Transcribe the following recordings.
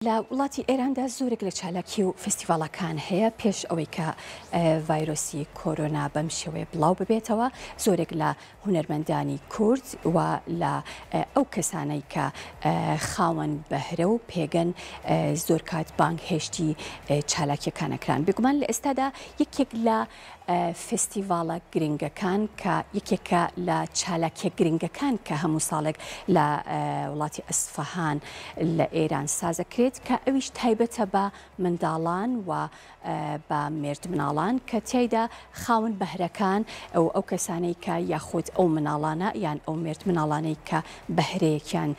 لە وڵاتی ئێراندا زۆرێک لە چالاکی و فستیڤالەکان هەیە پێش ئەوەی کە ڤایرۆسی کۆرۆنا بەم شێوەیە بڵاو ببێتەوە زۆرێک لە هونەرمەندانی کورد و لە ئەو کەسانەی کە خاوەن بەهرە و پێگەن زۆر کات بانگهێشتی چالاکیەکانەکران بێگومان لە ئێستادا یەکێک لە فستیڤالە گرنگەکان کە یەکێکە لە چالاکیە گرنگەکان کە هەموو ساڵێک لە وڵاتی ئەسفەهان لە ئێران سازەکرێت کە ئەویش تایبەتە بە منداڵان و بە مێرد مناڵان کە تیایدا خاون بەهرەکان ئەو کەسانەی کە یاخود ئەو مناڵانە یان ئەو مێرد مناڵانەی کە بەهرەیەکیان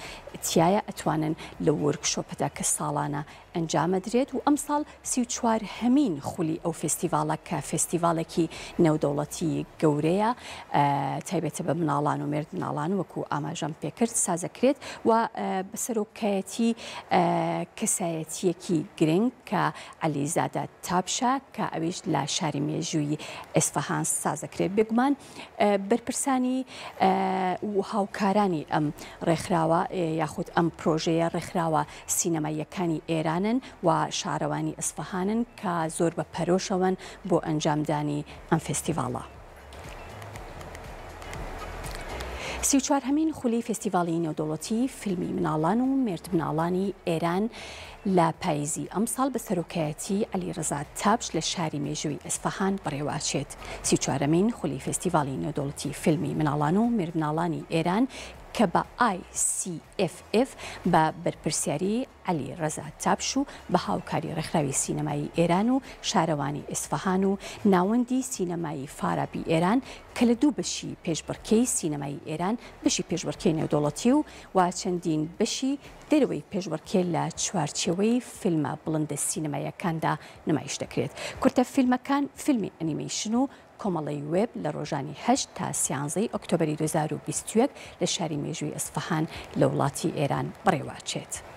تایە ئەتوانن لە وەرکشۆپەدا کە ساڵانە ئەنجامەدرێت و ئەم ساڵ 34 هەمین خولی ئەو فستیڤالە کە فستیڤالێکی نێودەوڵەتی گەورەیە تایبێتە بە مناڵان و مێرد مناڵان وەکو ئاماژەم پێکرد سازەکرێت و بەسەرۆکایەتی کەسایەتیەکی گرنگ کە عەلیزادە تاپشە کە ئەویش لە شاری مێژووی ئەسفەهان سازەکرێت بێگومان بەرپرسانی و هاوکارانی ئەم ڕێکخراوە یاخود ئەم پرۆژەیە ڕێکخراوە سینەماییەکانی ئێرانن و شارەوانی ئەسفەهانن کە زۆر بە پەرۆشەوەن بۆ ئەنجامدانی ئەم فستیڤالە. 34 هەمین خولی فستیڤاڵی نێودەوڵەتی فیلمی مناڵان و مێرد مناڵانی ئێران لە پاییزی ئەم ساڵ بە سەرۆکایەتی عەلیڕەزا تاپش لە شاری مێژووی ئەسفەهان بەڕێوەچێت. 34مین خولی فستیڤاڵی نێودەوڵەتی فیلمی مناڵان و مێرد مناڵانی ئێران کە بە ICFF بە بەرپرسیاری عەلیڕەزا تاپش و بە هاوکاری ڕێکخراوی سینەمایی ئێران و شارەوانی ئەسفەهان و ناوەندی سینەمایی فارابی ئێران کە لە دوو بەشی پێشبڕکێی سینەمایی ئێران بەشی پێشبڕکێی نێودەوڵەتی و چەندین بەشی دەرەوەی پێشبڕکێ لە چوارچێوەی فیلمە بڵندە سینەماییەکاندا نمایش دەکرێت. کورتە فیلمەکان فیلمی ئەنیمەیشن و کۆمەڵی وێب لە ڕۆژانی 8 تا 13 ئۆکتۆبەری 2021 لە شاری مێژووی ئەسفەهان لە وڵاتی ئێران بەڕێوەچێت.